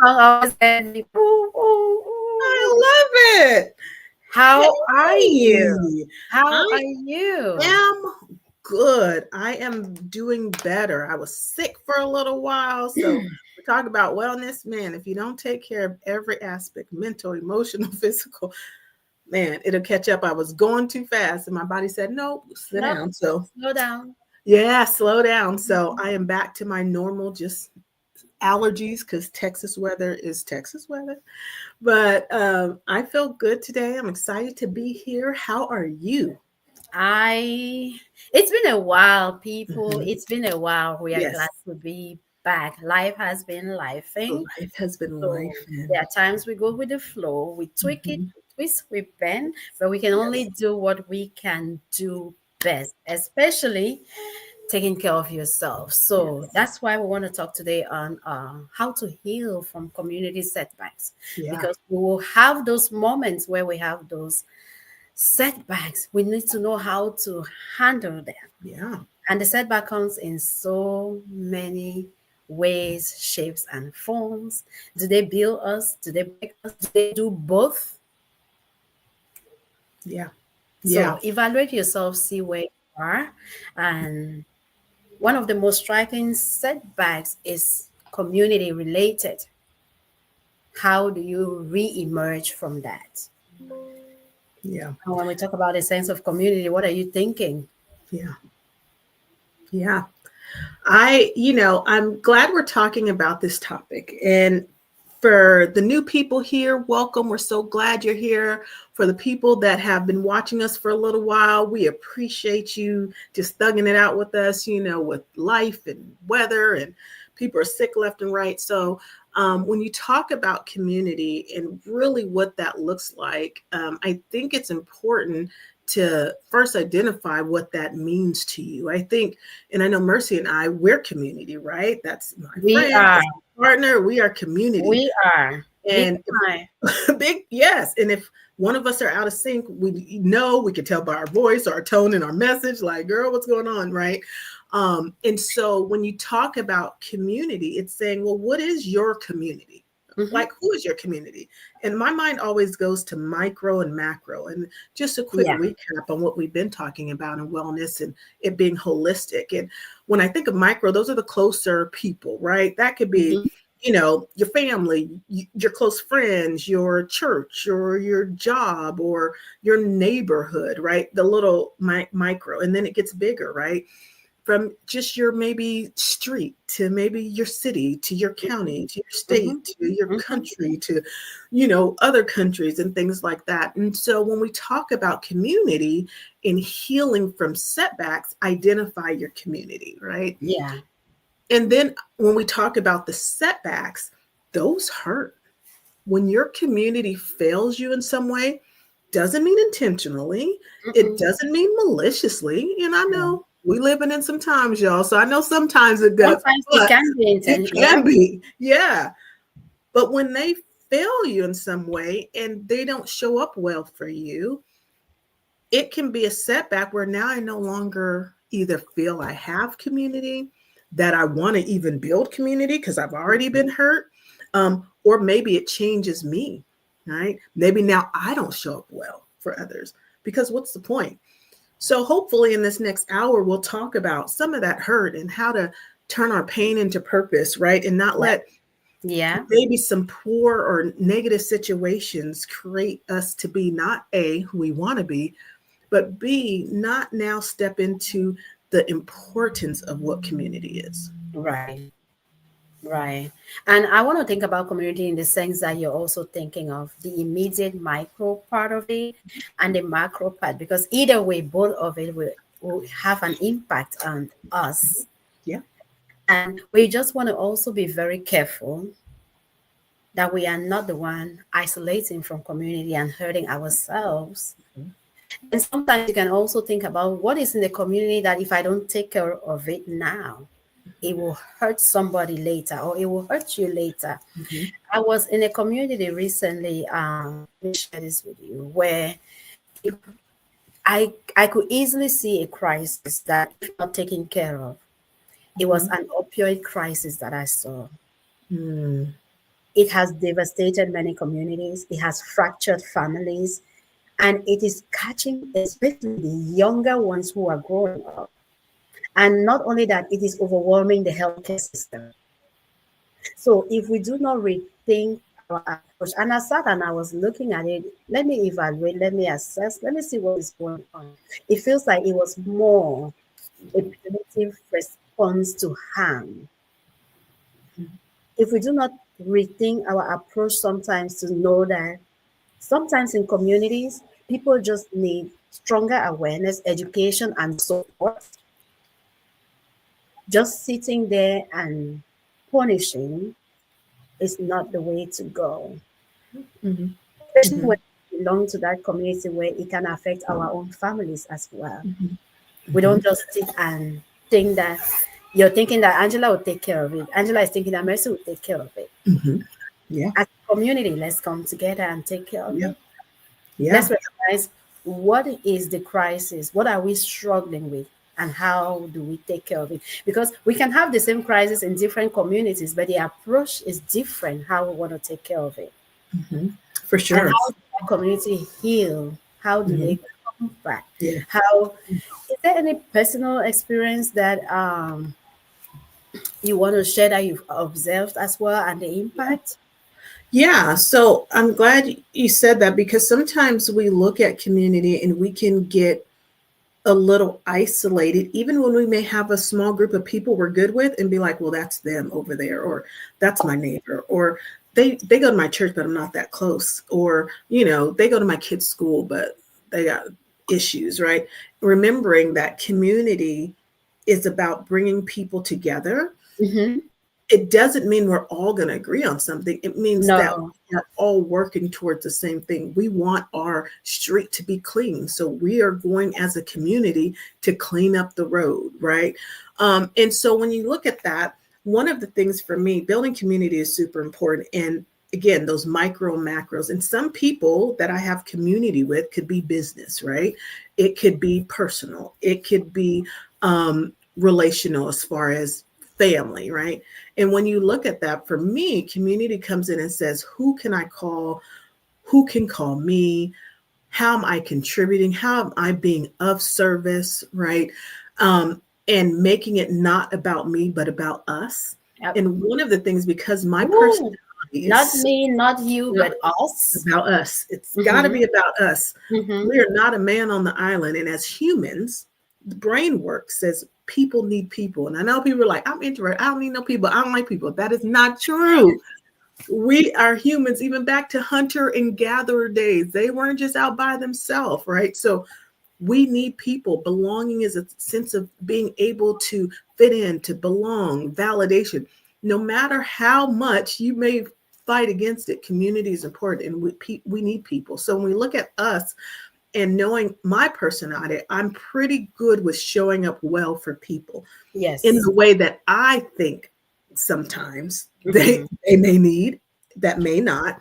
song always gets me. Ooh, ooh, ooh. I love it. How are you? Hey, How I are you? am good. I am doing better. I was sick for a little while. So we talk about wellness, man. If you don't take care of every aspect, mental, emotional, physical, man, it'll catch up. I was going too fast and my body said, nope, sit No, down. So slow down. yeah, slow down. So Mhm. I am back to my normal, just allergies because Texas weather is Texas weather. But I feel good today. I'm excited to be here. How are you? It's been a while, people. Mhm. It's been a while. We are glad Yes, to be back. Life has been lifing. life has been So life and there are times we go with the flow, we tweak it, mhm. we twist, we bend, but we can only Yes, do what we can do best, especially taking care of yourself. So yes, that's why we want to talk today on how to heal from community setbacks, yeah, because we will have those moments where we have those setbacks. We need to know how to handle them. yeah, And the setback comes in so many ways, shapes, and forms. Do they build us? Do they break us? Do they do both? yeah, yeah, So evaluate yourself, see where you are. And one of the most striking setbacks is community related. How do you re-emerge from that? yeah, And when we talk about a sense of community, what are you thinking? yeah, yeah. I'm glad we're talking about this topic. And for the new people here, welcome. We're so glad you're here. For the people that have been watching us for a little while, we appreciate you just thugging it out with us, with life and weather, and people are sick left and right. So, when you talk about community and really what that looks like, I think it's important to first identify what that means to you. I think, and I know Mercy and I, we're community, right? That's my We friend, are. that's my partner. We are community. We are. Big And time. big, yes. And if one of us are out of sync, we can tell by our voice, our tone, and our message, like, girl, what's going on, right? And so when you talk about community, it's saying, well, what is your community? Hmm. Like, who is your community? And my mind always goes to micro and macro. And just a quick Yeah. recap on what we've been talking about in wellness and it being holistic. And when I think of micro, those are the closer people, right? That could be, Hmm. your family, your close friends, your church, or your job, or your neighborhood, right? The little micro. And then it gets bigger, right? From just your maybe street to maybe your city to your county to your Hmm. state to your Hmm. country to other countries and things like that. And so when we talk about community and healing from setbacks, identify your community, right? Yeah. And then when we talk about the setbacks, those hurt. When your community fails you in some way, doesn't mean intentionally, it Mm-mm. doesn't mean maliciously. And I Yeah. know we living in some times, y'all. So I know sometimes it does, Sometimes it but can be it intentional. can be. Yeah. But when they fail you in some way and they don't show up well for you, it can be a setback where now I no longer either feel I have community, that I want to even build community because I've already been hurt, or maybe it changes me, right? Maybe now I don't show up well for others because what's the point? So hopefully in this next hour, we'll talk about some of that hurt and how to turn our pain into purpose, right? And not Yeah. let Yeah. maybe some poor or negative situations create us to be not A, who we want to be, but B, not now step into the importance of what community is. Right. Right. And I want to think about community in the sense that you're also thinking of the immediate micro part of it and the macro part, because either way, both of it will have an impact on us. Yeah. And we just want to also be very careful that we are not the one isolating from community and hurting ourselves. And sometimes you can also think about what is in the community that if I don't take care of it now, it will hurt somebody later or it will hurt you later. Mm-hmm. I was in a community recently, let me share this with you, where it, I could easily see a crisis that if not taken care of, it was Mm-hmm. an opioid crisis that I saw. Mm. It has devastated many communities. It has fractured families. And it is catching especially the younger ones who are growing up. And not only that, it is overwhelming the healthcare system. So if we do not rethink our approach, and I sat and I was looking at it, let me evaluate, let me assess, let me see what is going on. It feels like it was more a primitive response to harm. If we do not rethink our approach sometimes to know that sometimes in communities, people just need stronger awareness, education, and support. Just sitting there and punishing is not the way to go, Mm-hmm. especially Mm-hmm. when we belong to that community where it can affect our own families as well. Mm-hmm. We don't just sit and think that you're thinking that Angela will take care of it. Angela is thinking that Mercy will take care of it. Mm-hmm. Yeah. As a community, let's come together and take care of Yeah. it. Yeah. Let's recognize what is the crisis, what are we struggling with, and how do we take care of it? Because we can have the same crisis in different communities, but the approach is different how we want to take care of it. Mm-hmm. For And sure. how does that community heal? How do Mm-hmm. they come back? Yeah. How is there any personal experience that you want to share that you've observed as well and the impact? Yeah, so I'm glad you said that because sometimes we look at community and we can get a little isolated, even when we may have a small group of people we're good with, and be like, well, that's them over there, or that's my neighbor, or they go to my church, but I'm not that close, or they go to my kids' school, but they got issues, right? Remembering that community is about bringing people together. Mm-hmm. It doesn't mean we're all going to agree on something. It means that No. we're all working towards the same thing. We want our street to be clean. So we are going as a community to clean up the road, right? And so when you look at that, one of the things for me, building community is super important. And again, those micro macros. And some people that I have community with could be business, right? It could be personal. It could be relational as far as family, right? And when you look at that, for me, community comes in and says, who can I call? Who can call me? How am I contributing? How am I being of service, right? And making it not about me, but about us. Yep. And one of the things, because my Ooh, personality is not me, not you, not but us. about us, it's got to Mm-hmm. be about us. Mm-hmm. We are not a man on the island. And as humans, the brain work says people need people. And I know people are like, I'm introverted. I don't need no people. I don't like people. That is not true. We are humans, even back to hunter and gatherer days. They weren't just out by themselves, right? So we need people. Belonging is a sense of being able to fit in, to belong, validation. No matter how much you may fight against it, community is important, and we need people. So when we look at us, and knowing my personality, I'm pretty good with showing up well for people in Yes. the way that I think sometimes Mm-hmm. they may need, that may not.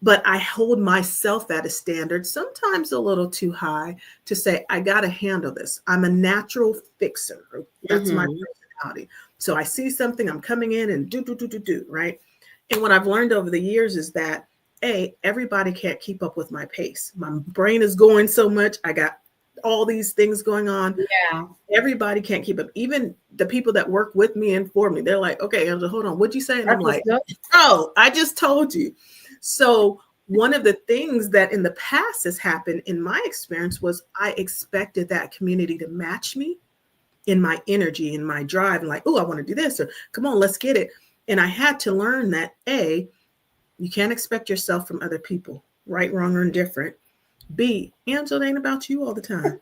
But I hold myself at a standard, sometimes a little too high, to say, I got to handle this. I'm a natural fixer. That's my Mm-hmm. personality. So I see something, I'm coming in and do, right? And what I've learned over the years is that everybody can't keep up with my pace. My brain is going so much. I got all these things going on. Yeah. Everybody can't keep up. Even the people that work with me and for me, they're like, okay, Angela, hold on. What'd you say? And I'm That is like, good. oh, I just told you. So one of the things that in the past has happened in my experience was I expected that community to match me in my energy, in my drive, and like, oh, I want to do this, or come on, let's get it. And I had to learn that you can't expect yourself from other people, right, wrong, or indifferent. B, Angela, it ain't about you all the time.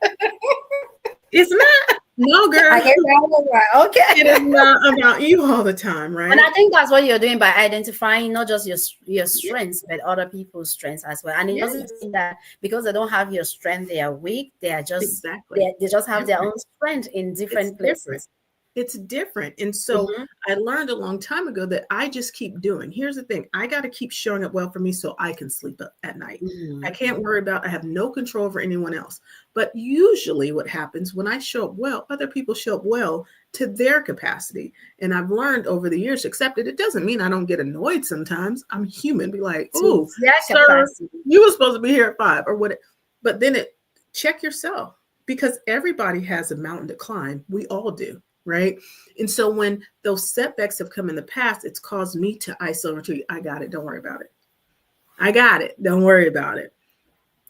It's not. No, girl. I get that. Okay. It is not about you all the time, right? And I think that's what you're doing by identifying not just your strengths, but other people's strengths as well. And it Yes. doesn't mean that because they don't have your strength, they are weak. They are just Exactly. they just have their Different. own strength in It's different different. places. It's different. And so Mhm. I learned a long time ago that I just keep doing. Here's the thing. I got to keep showing up well for me so I can sleep up at night. I Mhm. can't worry about, I have no control over anyone else. But usually what happens when I show up well, other people show up well to their capacity. And I've learned over the years to accept it. It doesn't mean I don't get annoyed sometimes. I'm human. Be like, To oh, their sir, capacity. you were supposed to be here at 5 or what. But then check yourself, because everybody has a mountain to climb. We all do, right? And so when those setbacks have come in the past, it's caused me to isolate and retreat. I got it. Don't worry about it. I got it. Don't worry about it.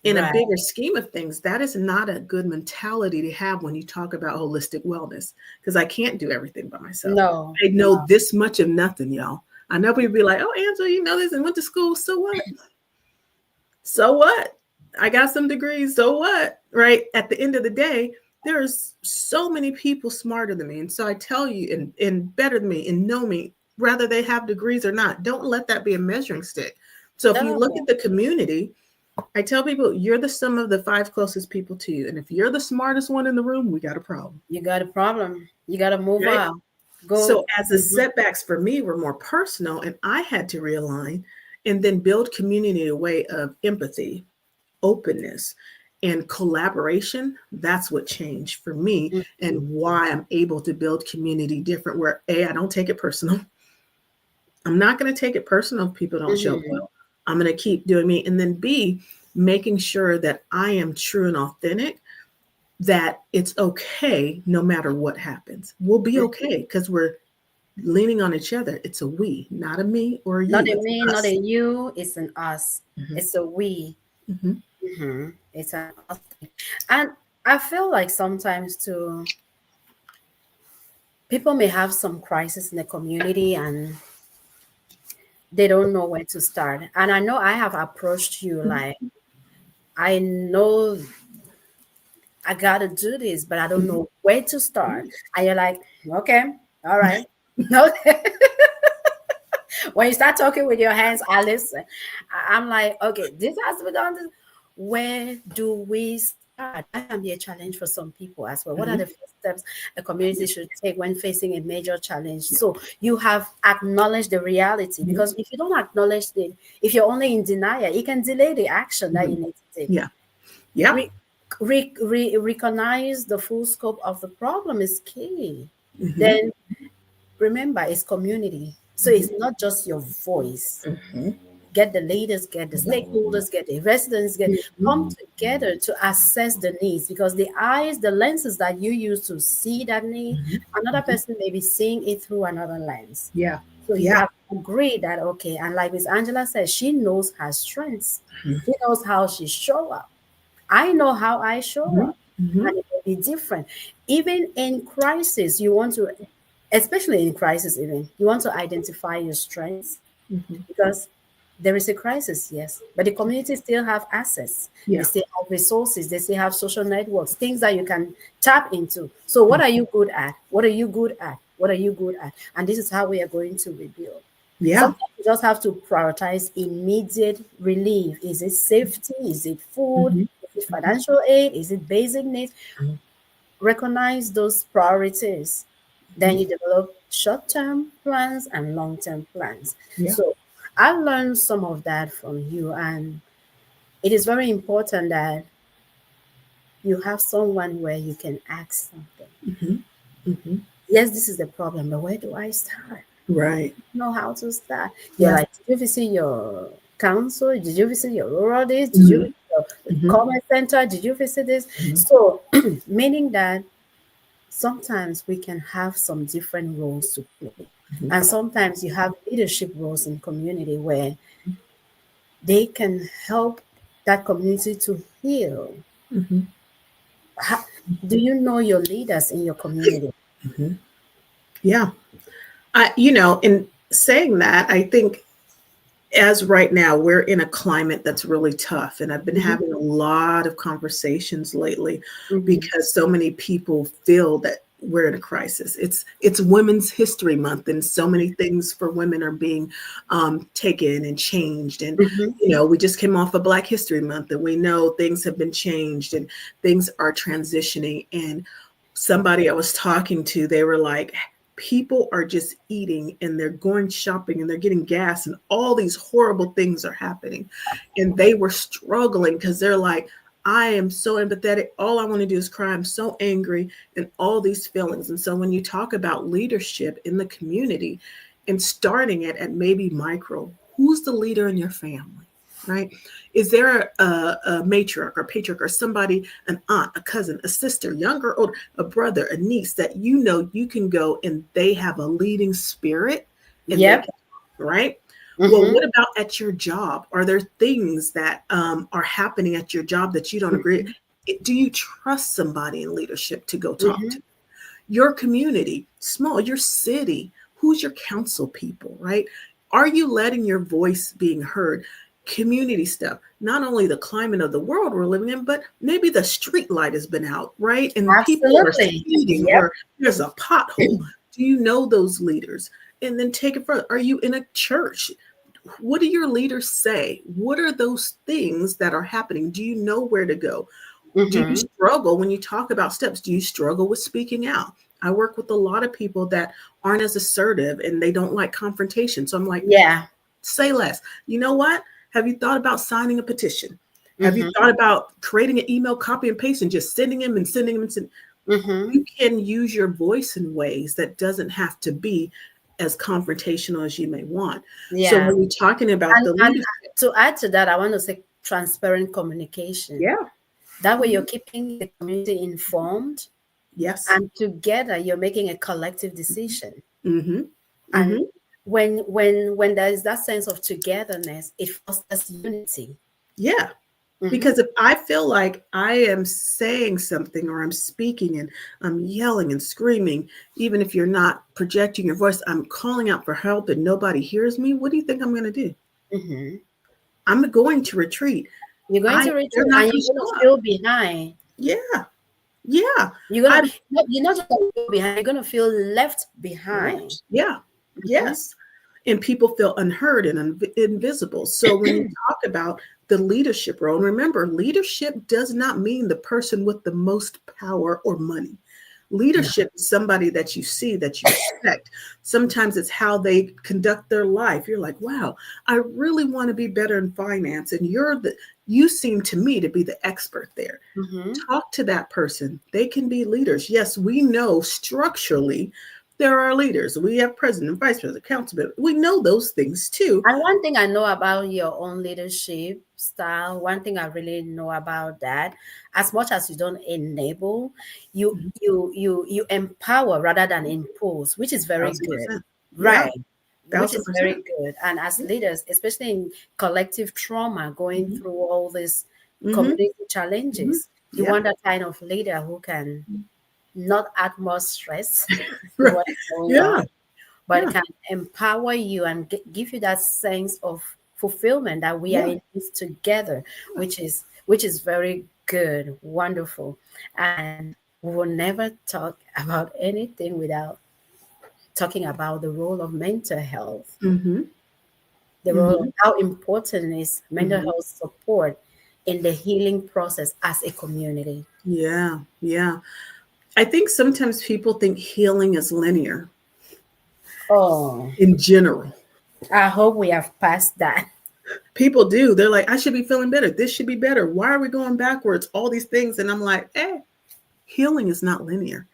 In a Right. bigger scheme of things, that is not a good mentality to have when you talk about holistic wellness, because I can't do everything by myself. No, I know no. this much of nothing, y'all. I know people be like, oh, Angela, you know this and went to school. So what? So what? I got some degrees. So what? Right? At the end of the day, there's so many people smarter than me. And so I tell you, and better than me and know me, whether they have degrees or not, don't let that be a measuring stick. So if you look No. at the community, I tell people you're the sum of the 5 closest people to you. And if you're the smartest one in the room, we got a problem. You got a problem. You got to move Right? out. So Go. as the Mhm. setbacks for me were more personal, and I had to realign and then build community in a way of empathy, openness, and collaboration. That's what changed for me Mhm. and why I'm able to build community different, where I don't take it personal. I'm not going to take it personal if people don't show up Mhm. well. I'm going to keep doing me. And then B, making sure that I am true and authentic, that it's okay no matter what happens. We'll be Mhm. okay because we're leaning on each other. It's a we, not a me or a Not you. in It's me, not us. in you. It's an us. Mhm, It's a we. mhm, It's an us thing. And I feel like sometimes too, people may have some crisis in the community and they don't know where to start. And I know I have approached you like, I know I gotta do this, but I don't mhm, know where to start. And you're like, okay, all right. Okay. When you start talking with your hands, I listen. I'm like, okay, this has to be done. Where do we start? That can be a challenge for some people as well. What are mhm. the first steps a community should take when facing a major challenge? So you have acknowledged the reality, Mhm, because if you don't acknowledge it, if you're only in denial, it can delay the action that you mhm. need to take. Yeah. Yeah. Re- recognize the full scope of the problem is key. Mhm, Then remember, it's community. So mhm, it's not just your voice. mhm, Get the leaders, get the stakeholders, get the residents, come mhm. together to assess the needs, because the eyes, the lenses that you use to see that need, Mhm, another mhm. person may be seeing it through another lens. Yeah. So you Yeah. have to agree that okay, and like Miss Angela said, she knows her strengths. Mhm, She knows how she show up. I know how I show mhm, up, mhm, and it will be different. Even in crisis, you want to, especially in crisis, even you want to identify your strengths, mhm. because there is a crisis, yes, but the community still have access. They Yeah. still have resources. They still have social networks, things that you can tap into. So, what Mhm. are you good at? What are you good at? What are you good at? And this is how we are going to rebuild. Yeah. Sometimes you just have to prioritize immediate relief. Is it safety? Is it food? Mhm, Is it mhm, financial aid? Is it basic needs? mhm, Recognize those priorities. Then mhm. you develop short term plans and long term plans. Yeah. So I learned some of that from you, and it is very important that you have someone where you can ask something. Mhm, mhm. Yes, this is the problem, but where do I start? Right. Know how to start. You're Yeah. like, did you visit your council? Did you visit your rural this? Did you Mhm, visit your mhm, comment center? Did you visit this? mhm, So, meaning that sometimes we can have some different roles to play. mhm, And sometimes you have leadership roles in community where they can help that community to heal. mhm, Ha- Do you know your leaders in your community? mhm. Yeah. In saying that, I think as right now, we're in a climate that's really tough. And I've been Mhm, having a lot of conversations lately mhm, because so many people feel that we're in a crisis. It's Women's History Month, and so many things for women are being taken and changed. And mhm, we just came off of Black History Month, and we know things have been changed and things are transitioning. And somebody I was talking to, they were like, people are just eating and they're going shopping and they're getting gas and all these horrible things are happening. And they were struggling because they're like, I am so empathetic. All I want to do is cry. I'm so angry and all these feelings. And so when you talk about leadership in the community and starting it at maybe micro, who's the leader in your family, right? Is there a matriarch or patriarch or somebody, an aunt, a cousin, a sister, younger or older, a brother, a niece that you know you can go and they have a leading spirit and Yep. right? Mm-hmm. Well, what about at your job? Are there things that are happening at your job that you don't agree? Do you trust somebody in leadership to go talk to? Your community, small, your city, who's your council people, right? Are you letting your voice being heard? Community stuff, not only the climate of the world we're living in, but maybe the street light has been out, right? And people are speeding or there's a pothole. Do you know those leaders? And then take it further. Are you in a church? What do your leaders say? What are those things that are happening? Do you know where to go? Do you struggle when you talk about steps? Do you struggle with speaking out? I work with a lot of people that aren't as assertive and they don't like confrontation. So I'm like, yeah, say less. You know what? Have you thought about signing a petition? Have you thought about creating an email, copy and paste, and just sending them and sending them and sending? You can use your voice in ways that doesn't have to be as confrontational as you may want. yeah. So when you're talking about the leadership, to add to that, I want to say transparent communication. yeah, That way you're keeping the community informed, yes, and together you're making a collective decision. mm-hmm. And when there is that sense of togetherness, it fosters unity. Yeah. Because if I feel like I am saying something or I'm speaking and I'm yelling and screaming, even if you're not projecting your voice, I'm calling out for help and nobody hears me, what do you think I'm going to do? I'm going to retreat. You're going to retreat and you're going to feel behind. Yeah. Yeah. You're not just going to feel behind, you're going to feel left behind. Yeah. Yes. And people feel unheard and invisible. So when you talk about the leadership role, and remember, leadership does not mean the person with the most power or money. Leadership is somebody that you see, that you respect. Sometimes it's how they conduct their life. You're like, wow, I really want to be better in finance. And you seem to me to be the expert there. Talk to that person. They can be leaders. Yes, we know structurally there are leaders. We have president, vice president, council. We know those things too. And one thing I know about your own leadership style, one thing I really know about that, as much as you don't enable, you empower rather than impose, which is very good. Right. Which is very good. And as leaders, especially in collective trauma, going through all these community challenges, you want that kind of leader who can not add more stress to what's going on, but can empower you and give you that sense of fulfillment that we are in this together, which is very good, wonderful. And we will never talk about anything without talking about the role of mental health. The role of how important is mental health support in the healing process as a community. Yeah. I think sometimes people think healing is linear. In general. I hope we have passed that. People do. They're like, I should be feeling better. This should be better. Why are we going backwards? All these things. And I'm like, healing is not linear.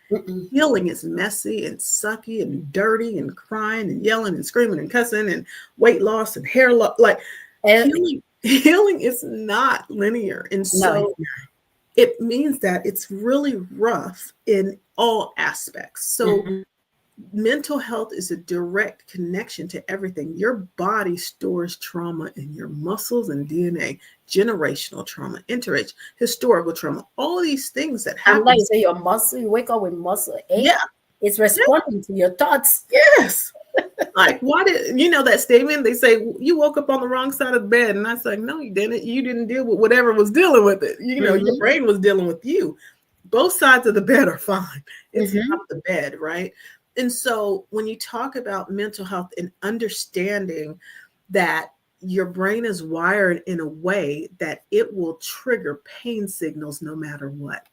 Healing is messy and sucky and dirty and crying and yelling and screaming and cussing and weight loss and hair loss. Like healing is not linear. And so it means that it's really rough in all aspects. So mental health is a direct connection to everything. Your body stores trauma in your muscles and DNA, generational trauma, historical trauma, all these things that happen. And like you say, your muscle, you wake up with muscle ache. It's responding to your thoughts. Yes. Like, why did that statement? They say you woke up on the wrong side of the bed, and I was like, no, you didn't. You didn't deal with whatever was dealing with it. Your brain was dealing with you. Both sides of the bed are fine. It's not the bed, right? And so when you talk about mental health and understanding that your brain is wired in a way that it will trigger pain signals no matter what.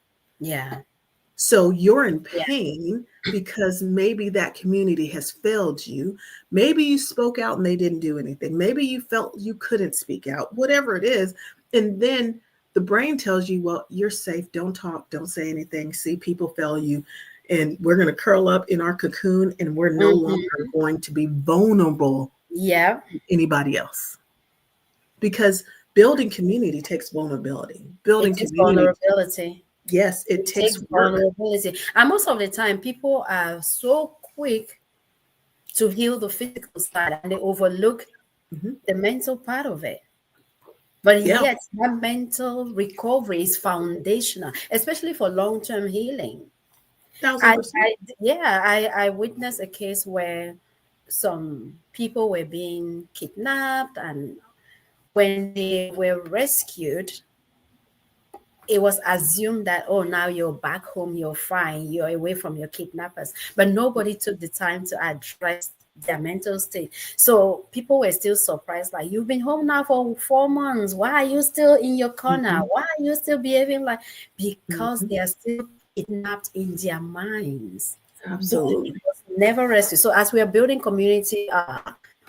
So you're in Yeah. pain because maybe that community has failed you. Maybe you spoke out and they didn't do anything. Maybe you felt you couldn't speak out, whatever it is. And then the brain tells you, well, you're safe. Don't talk. Don't say anything. See, people fail you. And we're going to curl up in our cocoon and we're no longer going to be vulnerable Yeah. to anybody else. Because building community takes vulnerability. It Building takes community, vulnerability. yes, it It takes takes work. vulnerability. And most of the time, people are so quick to heal the physical side and they overlook Mhm. the mental part of it. But Yeah, yet, that mental recovery is foundational, especially for long-term healing. 1000%. I witnessed a case where some people were being kidnapped, and when they were rescued, it was assumed that, oh, now you're back home, you're fine, you're away from your kidnappers. But nobody took the time to address their mental state. So people were still surprised, like, you've been home now for 4 months. Why are you still in your corner? Mhm, Why are you still behaving like? Because mhm. they are still kidnapped in their minds. It Absolutely. was never rescued. So as we are building community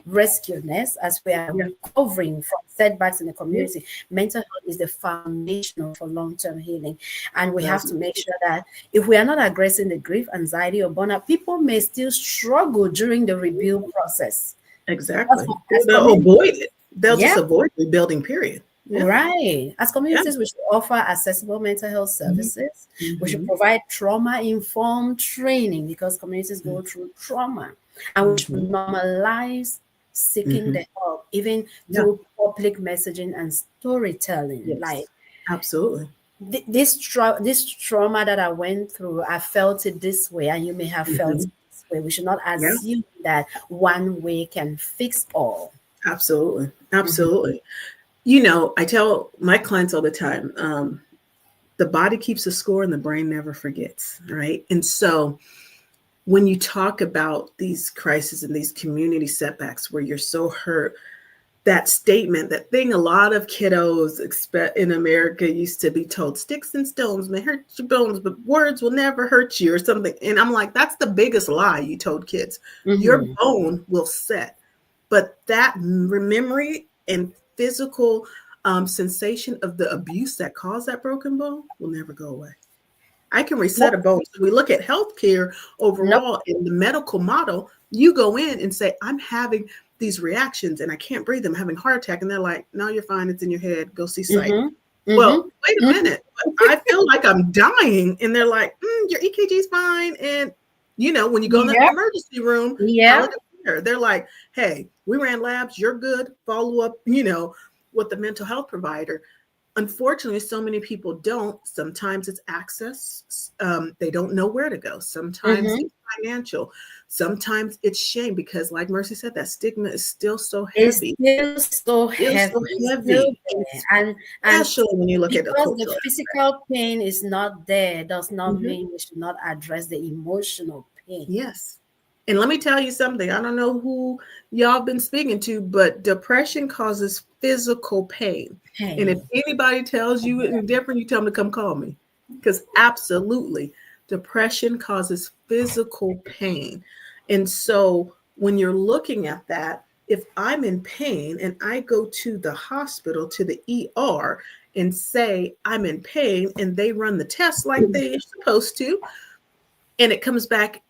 rescuedness, as we are Yeah, recovering from setbacks in the yeah, community, mental health is the foundational for long-term healing. And we have to 1000. make sure that if we are not addressing the grief, anxiety, or burnout, people may still struggle during the rebuild process. Because Exactly. as They'll communities, avoid it. They'll just yeah, avoid rebuilding, period. Yeah, right. As yeah. communities, we should offer accessible mental health Mhm, services. We should mhm, provide trauma-informed training because communities mhm, go through trauma. And we should mhm, normalize seeking mhm. the help, even Yeah, through public messaging and storytelling. Like yes, absolutely. this trauma that I went through, I felt it this way, and you may have felt Mhm. it this way. We should not Yeah, assume that one way can fix all. absolutely. Mhm. Absolutely. You know, I tell my clients all the time, the body keeps a score and the brain never forgets, right? And so when you talk about these crises and these community setbacks where you're so hurt, that statement, that thing a lot of kiddos expect in America used to be told, sticks and stones may hurt your bones, but words will never hurt you or something. And I'm like, that's the biggest lie you told kids. Your Mhm. bone will set. But that memory and physical sensation of the abuse that caused that broken bone will never go away. I can reset a Nope. bone. So we look at healthcare Nope. overall in the medical model. You go in and say, I'm having these reactions and I can't breathe. I'm having a heart attack. And they're like, no, you're fine. It's in your head. Go see psych. Mhm. Well, Mhm. wait a Mhm. minute. I feel like I'm dying. And they're like, your EKG's fine. And, you know, when you go in the Yep. emergency room, Yep. palliative care, they're like, hey, we ran labs. You're good. Follow up, with the mental health provider. Unfortunately, so many people don't. Sometimes it's access. They don't know where to go. Sometimes Mhm. it's financial. Sometimes it's shame because, like Mercy said, that stigma is still so It's heavy. still so Still heavy. so It's still heavy, there. And especially when you look at the because the cultural aspect. physical pain is not there, does not Mhm. mean we should not address the emotional pain. Yes. And let me tell you something. I don't know who y'all been speaking to, but depression causes physical pain. And if Pain. anybody tells you anything different, you tell them to come call me. Because absolutely, depression causes physical pain. And so when you're looking at that, if I'm in pain and I go to the hospital, to the ER, and say I'm in pain, and they run the test like they're supposed to, and it comes back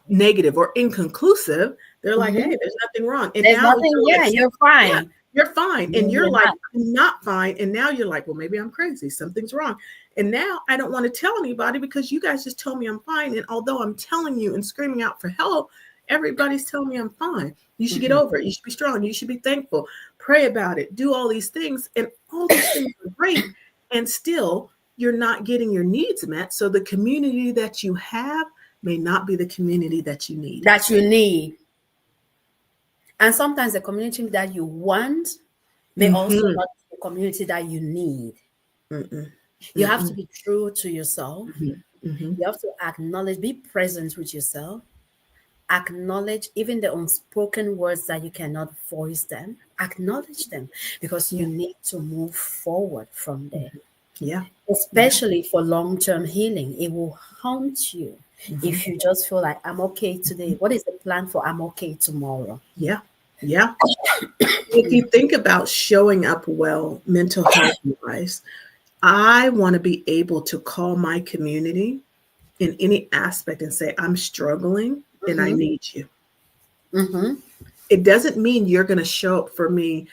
negative or inconclusive, they're like, hey, Mhm. there's nothing wrong. And There's now nothing. you're like, Yeah, you're yeah, fine. you're fine. No, And you're you're like, not. I'm not fine. And now you're like, well, maybe I'm crazy. Something's wrong. And now I don't want to tell anybody because you guys just told me I'm fine. And although I'm telling you and screaming out for help, everybody's telling me I'm fine. You should get Mhm. over it. You should be strong. You should be thankful. Pray about it. Do all these things. And all these things are great. And still, you're not getting your needs met. So the community that you have may not be the community that you need. That you need. And sometimes the community that you want may also Mm-hmm. not be the community that you need. Mm-mm. You have to Mm-mm. be true to yourself. Mm-hmm. Mm-hmm. You have to acknowledge, be present with yourself, acknowledge even the unspoken words that you cannot voice them, acknowledge them because you need to move forward from there. Yeah. especially for long-term healing. It will haunt you if you just feel like I'm okay today. What is the plan for I'm okay tomorrow? Yeah. Yeah. If you think about showing up well, mental health wise, I want to be able to call my community in any aspect and say, I'm struggling and I Mm-hmm. need you. Mm-hmm. It doesn't mean you're going to show up for me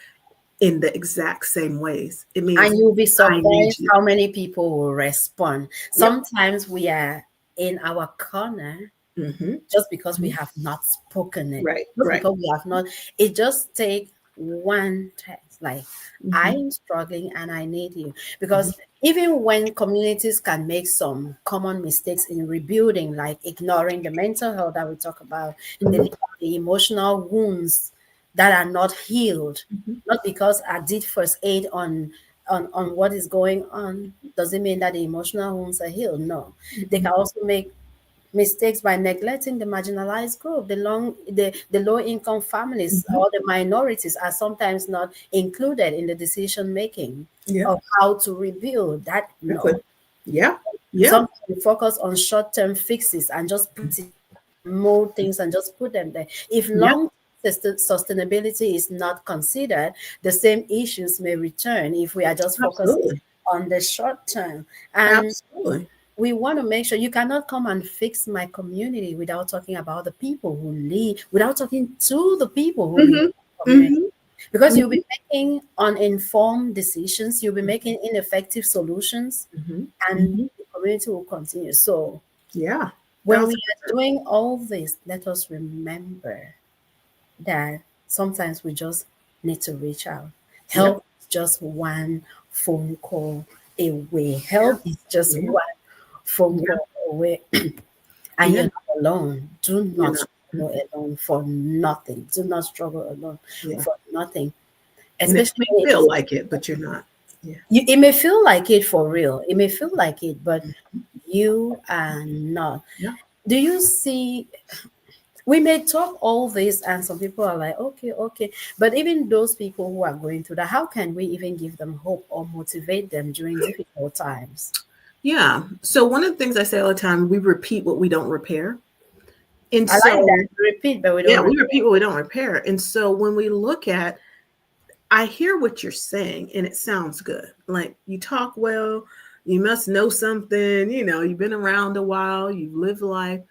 in the exact same ways. It means And you'll be I need surprised you. how many people will respond. Yep. Sometimes we are in our corner Mm-hmm. just because we have not spoken it, Right. just Right. because we have not. It just take one text like, Mm-hmm. I'm struggling and I need you. Mm-hmm. Because even when communities can make some common mistakes in rebuilding, like ignoring the mental health that we talk about, Mm-hmm. the emotional wounds that are not healed, Mm-hmm. not because I did first aid on what is going on, doesn't mean that the emotional wounds are healed. No, they Mm-hmm. can also make mistakes by neglecting the marginalized group, the low income families Mm-hmm. or the minorities are sometimes not included in the decision making Yeah. of how to rebuild that. Exactly. No, Yeah. Yeah. sometimes we focus on short term fixes and just put it, mold things and just put them there. If Yeah. long sustainability is not considered, the same issues may return if we are just focusing Absolutely. on the short term. And Absolutely. we want to make sure you cannot come and fix my community without talking about the people who live, without talking to the people who live in Mm-hmm. the community. Mm-hmm. Because you'll Mm-hmm. be making uninformed decisions, you'll be making ineffective solutions, Mm-hmm. and Mm-hmm. the community will continue. So Yeah. when we are doing all this, let us remember that sometimes we just need to reach out. Yep. Help is just one phone call away. Yeah. Help is just Yeah. one phone Yeah. call away. And Yeah. you're not alone. Do You're not not. struggle alone for nothing. Do not struggle alone Yeah. for nothing. And it Especially may when it feel is, like it, but you're not. Yeah. it may feel like it for real. It may feel like it, but you are not. Yeah. Do you see? We may talk all this, and some people are like, okay, okay. But even those people who are going through that, how can we even give them hope or motivate them during difficult times? Yeah. So one of the things I say all the time, we repeat what we don't repair. And I like so, that. Repeat, but we yeah, don't we repeat. repeat what we don't repair. And so when we look at, I hear what you're saying and it sounds good. Like you talk well, you must know something, you've been around a while, you've lived life.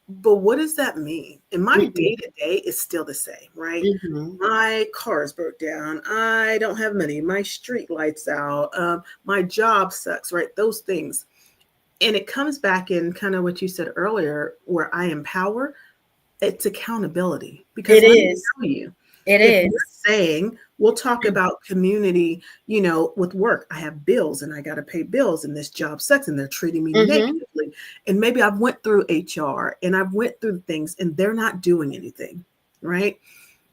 But what does that mean? And my Mm-hmm. day to day is still the same, right? Mm-hmm. My car's broke down. I don't have money. My street lights out. My job sucks, right? Those things. And it comes back in kind of what you said earlier, where I empower, it's accountability. Because It let me is. tell you, It if you're is. saying, we'll talk about community, with work, I have bills and I got to pay bills and this job sucks and they're treating me Mm-hmm. negatively. And maybe I've went through HR and I've went through things and they're not doing anything, right?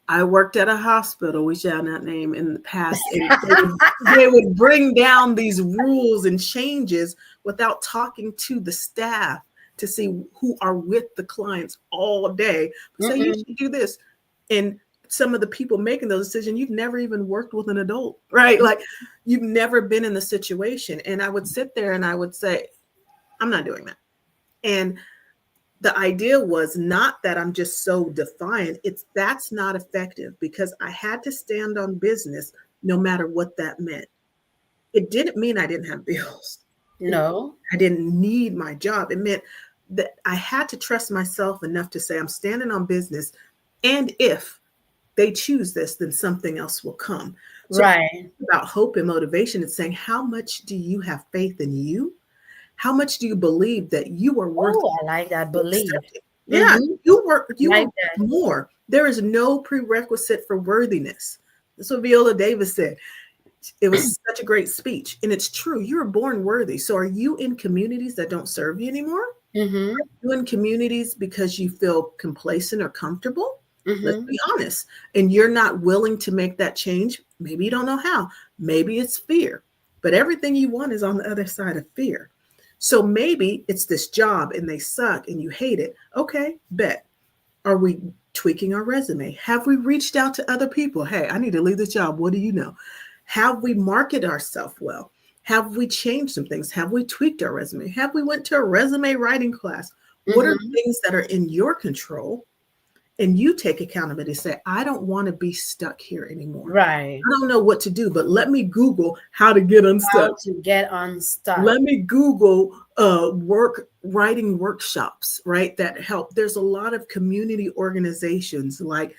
I worked at a hospital, we shall not name, in the past, and they would bring down these rules and changes without talking to the staff to see who are with the clients all day. Say you Mm-mm. should do this, and some of the people making those decisions, you've never even worked with an adult, right? Like you've never been in the situation. And I would sit there and I would say, I'm not doing that. And the idea was not that I'm just so defiant. It's that's not effective because I had to stand on business no matter what that meant. It didn't mean I didn't have bills. No. I didn't need my job. It meant that I had to trust myself enough to say, I'm standing on business. And if they choose this, then something else will come. So Right. about hope and motivation, it's saying, how much do you have faith in you? How much do you believe that you are worth Oh, I like that. Believe. accepting? Yeah, Mm-hmm. you are Like worth that. more. There is no prerequisite for worthiness. That's what Viola Davis said. It was such a great speech. And it's true. You were born worthy. So are you in communities that don't serve you anymore? Mm-hmm. You in communities because you feel complacent or comfortable? Let's Mm-hmm. be honest. And you're not willing to make that change. Maybe you don't know how. Maybe it's fear. But everything you want is on the other side of fear. So maybe it's this job and they suck and you hate it. Okay, bet. Are we tweaking our resume? Have we reached out to other people? Hey, I need to leave this job. What do you know? Have we marketed ourselves well? Have we changed some things? Have we tweaked our resume? Have we went to a resume writing class? What are Mm-hmm. things that are in your control? And you take accountability, say, I don't want to be stuck here anymore. Right. I don't know what to do, but let me Google how to get unstuck. How to get unstuck. Let me Google writing workshops, right? That help. There's a lot of community organizations like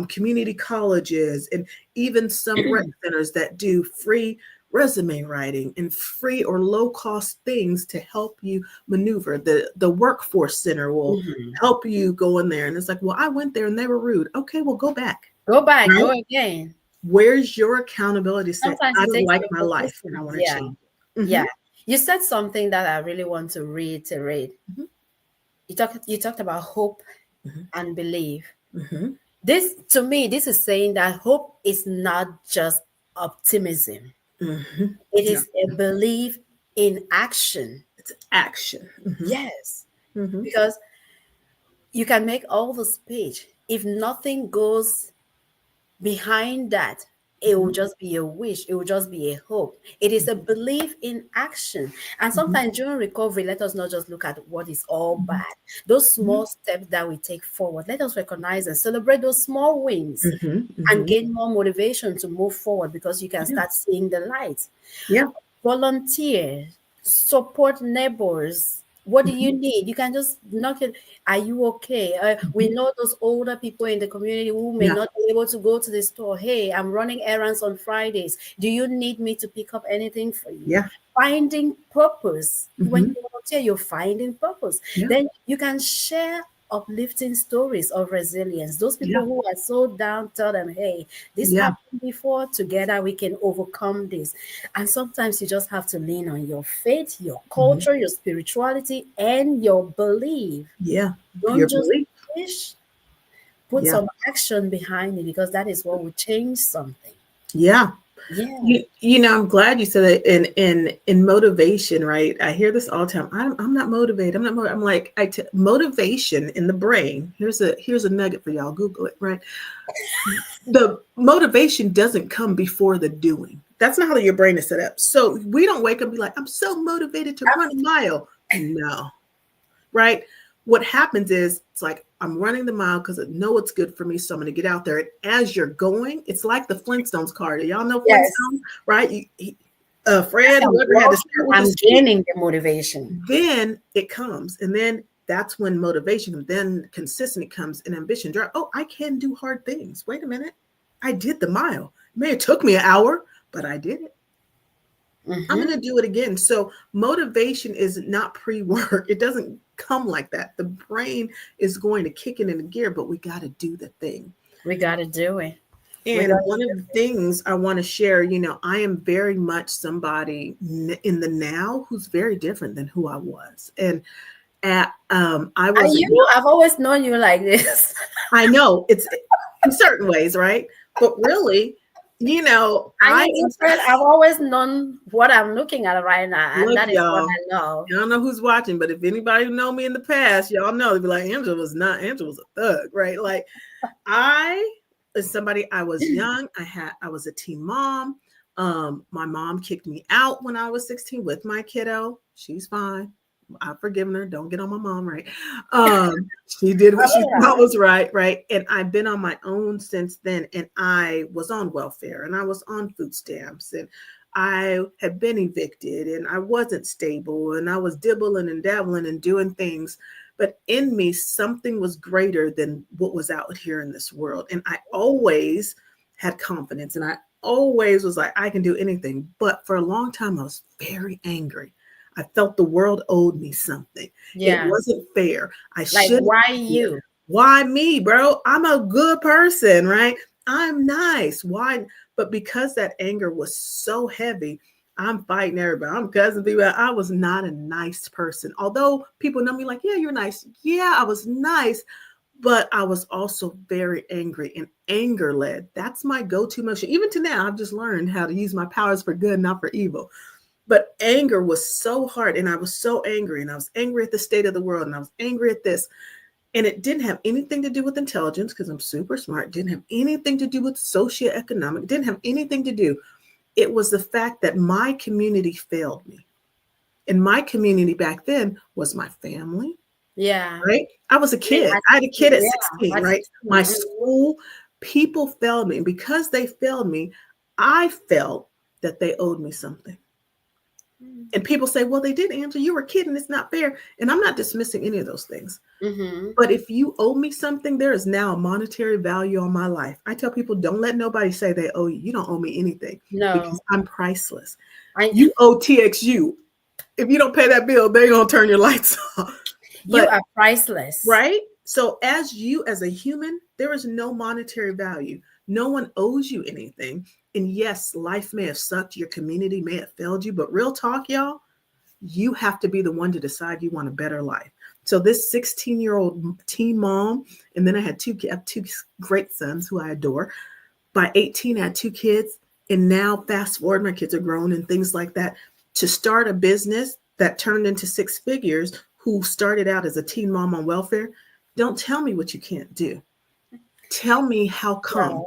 community colleges and even some rec centers that do free resume writing and free or low cost things to help you maneuver. The workforce center will Mm-hmm. help you go in there. And it's like, well, I went there and they were rude. Okay, well, go back. Go back, Right? go again. Where's your accountability? Say, Sometimes I it don't takes like my life and I repetition. want to Yeah. change it. Yeah. You said something that I really want to reiterate. Mhm. You talked about hope Mhm. and belief. Mm-hmm. This, to me, this is saying that hope is not just optimism. Mm-hmm. It Yeah. is a belief in action. It's action. Mm-hmm. Yes. Mm-hmm. Because you can make all the speech. If nothing goes behind that, it will Mm-hmm. just be a wish, it will just be a hope. It is a belief in action. And Mm-hmm. sometimes during recovery, let us not just look at what is all bad. Those small steps that we take forward, let us recognize and celebrate those small wins Mm-hmm. and Mm-hmm. gain more motivation to move forward, because you can Yeah. start seeing the light. Yeah. Volunteer, support neighbors. What do you Mm-hmm. need? You can just knock it. Are you okay? We know those older people in the community who may Yeah. not be able to go to the store. Hey, I'm running errands on Fridays. Do you need me to pick up anything for you? Yeah. Finding purpose. When Mm-hmm. you volunteer, you're finding purpose. Yeah. Then you can share uplifting stories of resilience. Those Yeah. people who are so down, tell them, hey, this Yeah. happened before. Together we can overcome this. And sometimes you just have to lean on your faith, your Mm-hmm. culture, your spirituality, and your belief. Yeah. Your Don't just belief. wish, put Yeah. some action behind it, because that is what will change something. Yeah. Yeah. I'm glad you said that in motivation, right? I hear this all the time. I'm not motivated. I'm not motivated. I'm like, motivation in the brain. Here's a nugget for y'all. Google it, right? The motivation doesn't come before the doing. That's not how your brain is set up. So we don't wake up and be like, I'm so motivated to run a mile. No, right? What happens is it's like, I'm running the mile because I know it's good for me. So I'm going to get out there. And as you're going, it's like the Flintstones card. Y'all know Yes. Flintstones, right? Fred, I'm whoever had to start with I'm the stick. gaining the motivation. Then it comes. And then that's when motivation, then consistency comes and ambition drive. Oh, I can do hard things. Wait a minute. I did the mile. It may have took me an hour, but I did it. I'm going to do it again. So motivation is not pre-work. It doesn't come like that. The brain is going to kick it into gear, but we got to do the thing. We got to do it. And one of the things I want to share, I am very much somebody in the now who's very different than who I was. And I was. I've always known you like this. I know it's in certain ways, right? But really, I've always known what I'm looking at right now, and look, that is what I know. I don't know who's watching, but if anybody who know me in the past, y'all know they'd be like, Angela was a thug, right? Like as somebody, I was young. I was a teen mom. My mom kicked me out when I was 16 with my kiddo. She's fine. I've forgiven her. Don't get on my mom, right? She did what she thought was right. And I've been on my own since then. And I was on welfare and I was on food stamps and I had been evicted and I wasn't stable and I was dibbling and dabbling and doing things. But in me, something was greater than what was out here in this world. And I always had confidence and I always was like, I can do anything. But for a long time, I was very angry. I felt the world owed me something. Yeah. It wasn't fair. Why you? Why me, bro? I'm a good person, right? I'm nice. Why? But because that anger was so heavy, I'm fighting everybody. I'm cussing people. I was not a nice person. Although people know me like, yeah, you're nice. Yeah, I was nice. But I was also very angry and anger led. That's my go-to emotion. Even to now, I've just learned how to use my powers for good, not for evil. But anger was so hard and I was so angry and I was angry at the state of the world and I was angry at this. And it didn't have anything to do with intelligence because I'm super smart. It didn't have anything to do with socioeconomic. It didn't have anything to do. It was the fact that my community failed me. And my community back then was my family, Yeah. right? I was a kid. At I had a kid 16, at yeah, 16, at right? 16. My school, people failed me. And because they failed me, I felt that they owed me something. And people say, well, they did, Angela. You were a kid and it's not fair. And I'm not dismissing any of those things. Mm-hmm. But if you owe me something, there is now a monetary value on my life. I tell people, don't let nobody say they owe you. You don't owe me anything No, because I'm priceless. I You owe TXU. If you don't pay that bill, they're going to turn your lights off. you But, are priceless. right? So as you, as a human, there is no monetary value. No one owes you anything. And yes, life may have sucked. Your community may have failed you. But real talk, y'all, you have to be the one to decide you want a better life. So this 16-year-old teen mom, and then I have two great sons who I adore. By 18, I had 2 kids. And now fast forward, my kids are grown and things like that. To start a business that turned into 6 figures, who started out as a teen mom on welfare, don't tell me what you can't do. Tell me how come.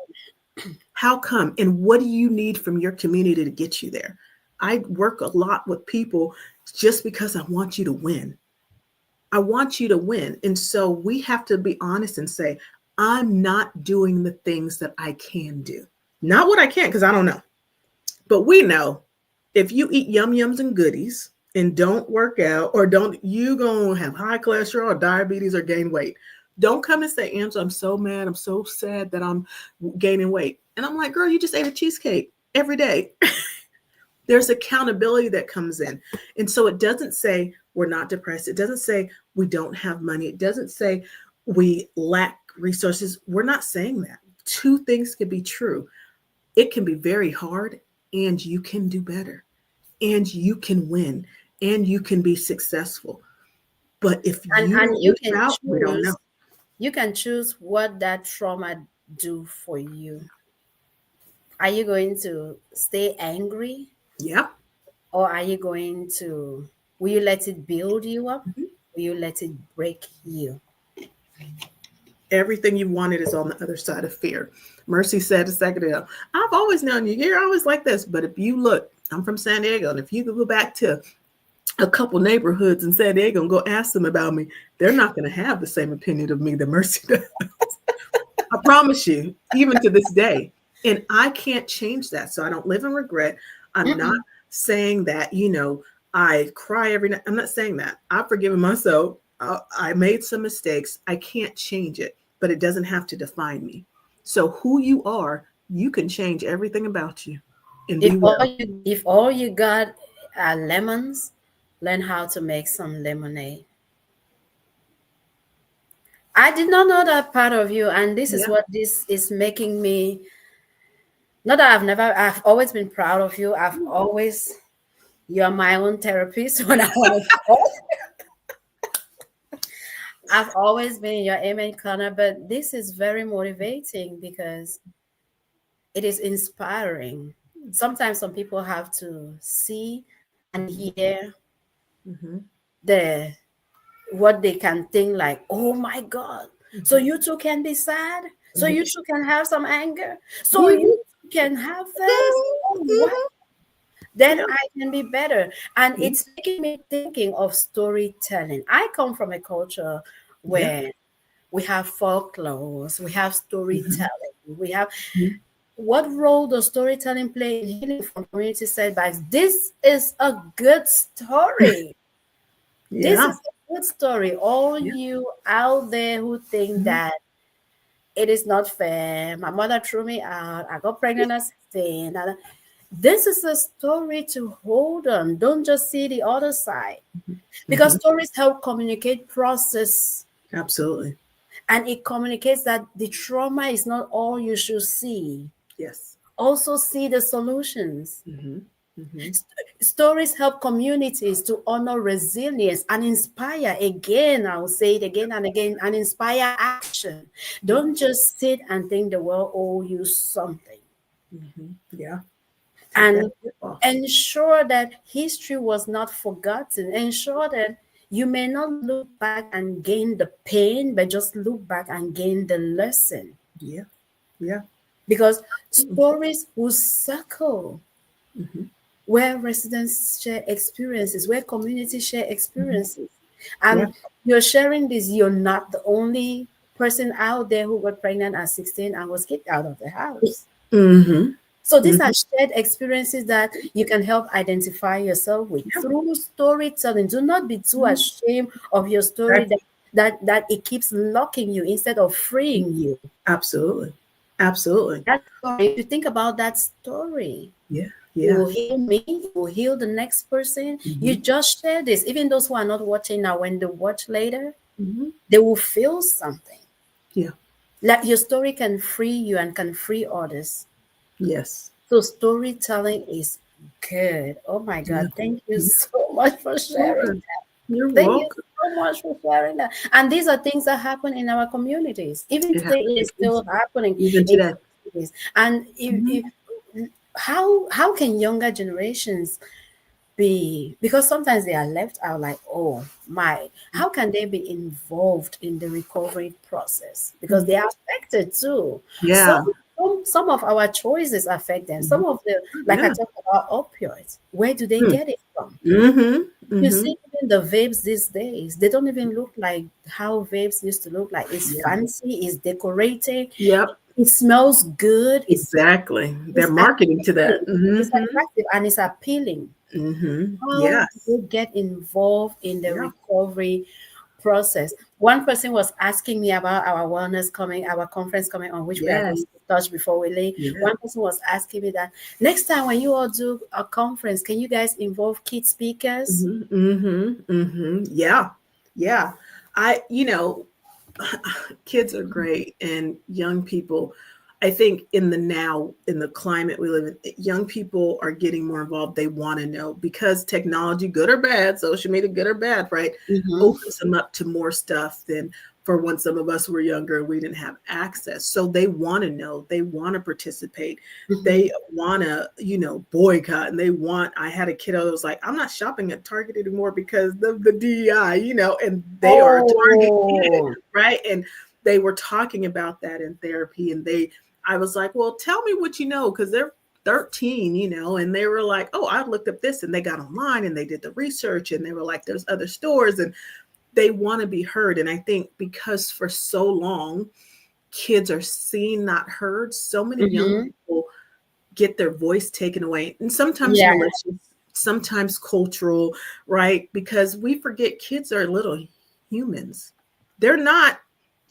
How come? And what do you need from your community to get you there? I work a lot with people just because I want you to win. I want you to win. And so we have to be honest and say, I'm not doing the things that I can do. Not what I can't, because I don't know. But we know if you eat yum yums and goodies and don't work out, or don't, you gonna have high cholesterol or diabetes or gain weight. Don't come and say, Angela, I'm so mad. I'm so sad that I'm gaining weight. And I'm like, girl, you just ate a cheesecake every day. There's accountability that comes in. And so it doesn't say we're not depressed. It doesn't say we don't have money. It doesn't say we lack resources. We're not saying that. 2 things can be true. It can be very hard, and you can do better, and you can win, and you can be successful. But if you And don't you reach can out, we don't know. choose what that trauma do for you. Are you going to stay angry, Yeah. or are you going to, will you let it build you up? Mhm. Will you let it break you? Everything you wanted is on the other side of fear. Mercy said a second ago, I've always known you. You're always like this. But if you look, I'm from San Diego, and if you go back to a couple neighborhoods in San Diego and go ask them about me, they're not going to have the same opinion of me that Mercy does. I promise you, even to this day. And I can't change that. So I don't live in regret. I'm not Mm-mm. saying that, I cry every night. I'm not saying that. I've forgiven myself. I made some mistakes. I can't change it, but it doesn't have to define me. So who you are, you can change everything about you, and we will. If all you got are lemons, learn how to make some lemonade. I did not know that part of you, and this is Yeah. what this is making me. Not that I've always been proud of you. You're my own therapist when I want to talk. I've always been in your amen corner, but this is very motivating because it is inspiring. Sometimes some people have to see and hear Mm-hmm. the what they can think like, oh my God. So Mm-hmm. you too can be sad. So Mm-hmm. you too can have some anger. So Mm-hmm. you too can have this. Oh, what? Then Yeah. I can be better. And Yeah. it's making me thinking of storytelling. I come from a culture Yeah. where we have folklores, we have Mm-hmm. storytelling, we have what role does storytelling play in healing from community setbacks? This is a good story. This Yeah. is a good story. All Yeah. you out there who think Mhm. that it is not fair, my mother threw me out, I got pregnant at 16. This is a story to hold on. Don't just see the other side. Because Mhm. stories help communicate process, Absolutely. and it communicates that the trauma is not all you should see. Yes. Also see the solutions. Mm-hmm. Mm-hmm. Stories help communities to honor resilience and inspire, again, I will say it again and again, and inspire action. Yeah. Don't just sit and think the world owes you something. Mm-hmm. Yeah. Take that And tip off. ensure that history was not forgotten. Ensure that you may not look back and gain the pain, but just look back and gain the lesson. Yeah. Yeah. Because Mm-hmm. stories will circle. where residents share experiences, where communities share experiences. Yeah. And you're sharing this, you're not the only person out there who got pregnant at 16 and was kicked out of the house. Mm-hmm. So these Mm-hmm. are shared experiences that you can help identify yourself with Yeah. through storytelling. Do not be too ashamed of your story That's that it keeps locking you instead of freeing you. absolutely. Absolutely. That story, if you think about that story, Yeah. it Yeah. will heal me, it will heal the next person. You Mm-hmm. just share this. Even those who are not watching now, when they watch later, Mm-hmm. they will feel something. Yeah. Like your story can free you and can free others. Yes. So storytelling is good. Oh my Yeah. God. Thank you Yeah. so much for sharing Sure. that. You're Thank you welcome. so much for sharing that. And these are things that happen in our communities. Even It today, it is happens still happening even in today. communities. And Mhm. how can younger generations be, because sometimes they are left out, like, oh my, how can they be involved in the recovery process, because they Mhm. are affected too. Yeah. Some of our choices affect them. Mhm. Some of the, like I Yeah. talked about opioids, where do they get it from? Mm-hmm. You Mm-hmm. see, even the vapes these days, they don't even look like how vapes used to look like. It's Yeah. fancy, it's decorated, Yep. it smells good, Exactly. They're it's marketing to that. attractive, Mm-hmm. and it's appealing. Mm-hmm. How do Yes. you get involved in the Yeah. recovery process? One person was asking me about our wellness coming, our conference coming on, which we are going Yes. to touch before we leave. Yeah. One person was asking me that next time when you all do a conference, can you guys involve kid speakers? Mm-hmm. Mm-hmm. Mm-hmm. Yeah. Yeah. Kids are great and young people. I think in the now, in the climate we live in, young people are getting more involved. They want to know because technology, good or bad, social media, good or bad, right, Mm-hmm. opens them up to more stuff than for when some of us were younger and we didn't have access. So they want to know, they want to participate, Mm-hmm. they want to, boycott, and they want. I had a kiddo that was like, I'm not shopping at Target anymore because of the DEI, and they are a Target kid, Oh, right? And they were talking about that in therapy, and I was like, well, tell me what you know, because they're 13, and they were like, oh, I looked up this, and they got online and they did the research, and they were like, there's other stores, and they want to be heard. And I think because for so long, kids are seen, not heard, so many young mm-hmm. people get their voice taken away. And sometimes Yeah. malicious, sometimes cultural, right? Because we forget kids are little humans. They're not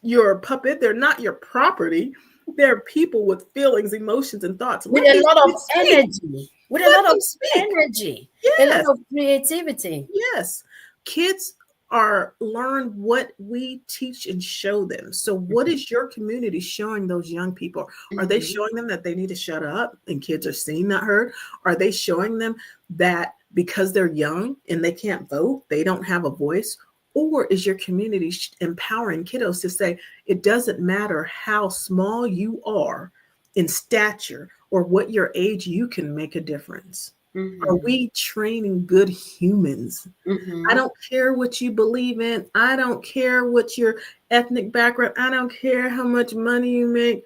your puppet, they're not your property. They're people with feelings, emotions, and thoughts. With Let a these lot of kids speak. energy, with a Let lot them of speak. energy, a lot Yes. of creativity. Yes. Kids are learn what we teach and show them. So what is your community showing those young people? Are they Mm-hmm. showing them that they need to shut up and kids are seen, not heard? Are they showing them that because they're young and they can't vote, they don't have a voice? Or is your community empowering kiddos to say it doesn't matter how small you are in stature or what your age, you can make a difference? Are Mm-hmm. we training good humans? I Mm-hmm. don't care what you believe in. I don't care what your ethnic background. I don't care how much money you make.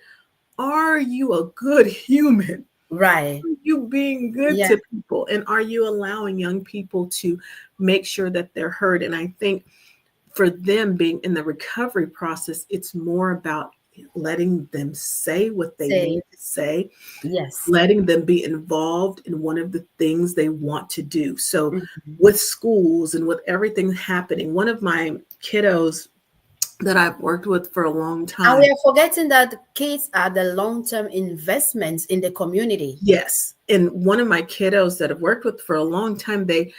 Are you a good human? Right. Are you being good Yeah. to people? And are you allowing young people to make sure that they're heard? And I think for them being in the recovery process, it's more about letting them say what they Say need to say, yes. letting them be involved in one of the things they want to do. So, Mm-hmm. with schools and with everything happening, one of my kiddos that I've worked with for a long And we time, are forgetting that kids are the long-term investments in the community. yes, and one of my kiddos that I've worked with for a long time, they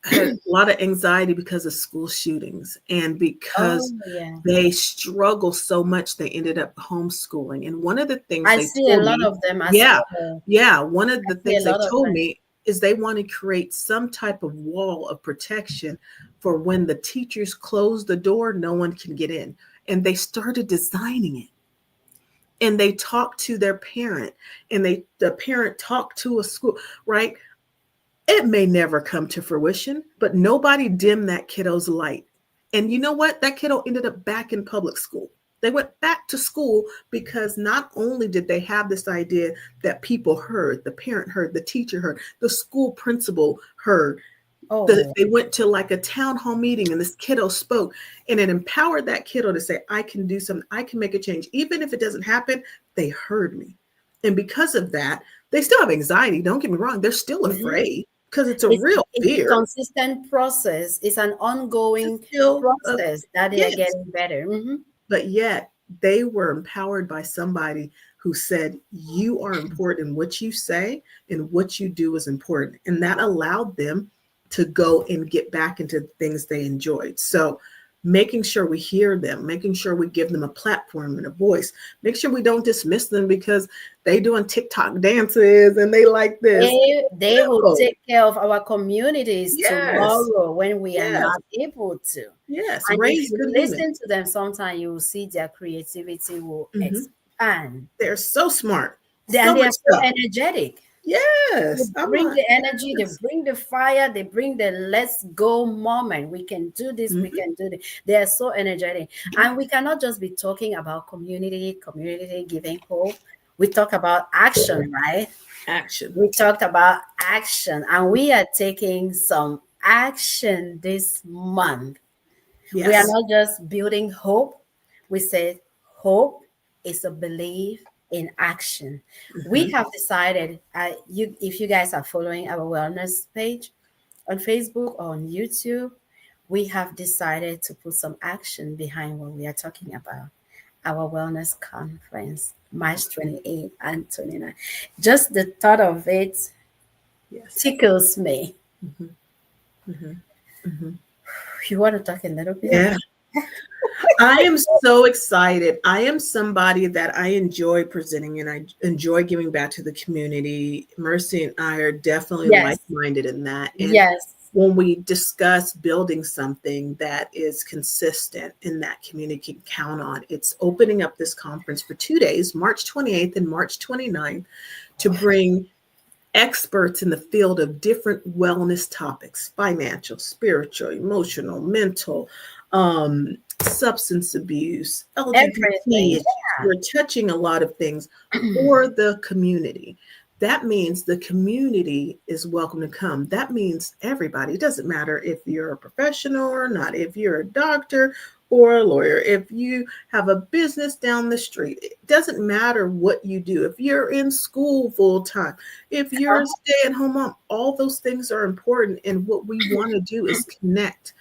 had a lot of anxiety because of school shootings, and Oh because yeah. they struggle so much, they ended up homeschooling. And one of the things I they see a told lot me, of them. yeah, yeah, one of I the see a things they lot of told them. me is they want to create some type of wall of protection for when the teachers close the door, no one can get in. And they started designing it, and they talked to their parent, and the parent talked to a school, right? It may never come to fruition, but nobody dimmed that kiddo's light. And you know what? That kiddo ended up back in public school. They went back to school because not only did they have this idea that people heard, the parent heard, the teacher heard, the school principal heard. Oh, They went to like a town hall meeting and this kiddo spoke, and it empowered that kiddo to say, I can do something, I can make a change. Even if it doesn't happen, they heard me. And because of that, they still have anxiety. Don't get me wrong. They're still afraid because it's a real it's a fear. consistent process. It's an ongoing Still, process that they are yes. getting better. But yet they were empowered by somebody who said, you are important in what you say and what you do is important. And that allowed them to go and get back into things they enjoyed. So making sure we hear them, making sure we give them a platform and a voice, make sure we don't dismiss them because they doing TikTok dances and they like this. They will take care of our communities tomorrow when we are not able to. Yes. And Raise if you good listen women. to them, sometimes you will see their creativity will expand. They're so smart. And they are so energetic. Yes. They bring the energy, they bring the fire, they bring the let's go moment. We can do this, we can do this. They are so energetic. And we cannot just be talking about community giving hope. We talk about action, right? Action. We talked about action, and we are taking some action this month. Yes. We are not just building hope. We said hope is a belief in action. We have decided, if you guys are following our wellness page on Facebook or on YouTube, we have decided to put some action behind what we are talking about. Our wellness conference, March 28 and 29. Just the thought of it tickles me. You want to talk a little bit? Yeah. I am so excited. I am somebody that I enjoy presenting and I enjoy giving back to the community. Mercy and I are definitely like-minded in that. And when we discuss building something that is consistent and that community can count on, it's opening up this conference for 2 days, March 28th and March 29th, to bring experts in the field of different wellness topics: financial, spiritual, emotional, mental, substance abuse, LGBT. We're touching a lot of things for the community. That means the community is welcome to come. That means everybody. It doesn't matter if you're a professional or not, if you're a doctor or a lawyer, if you have a business down the street. It doesn't matter what you do. If you're in school full time, if you're a stay-at-home mom, all those things are important. And what we want to do is connect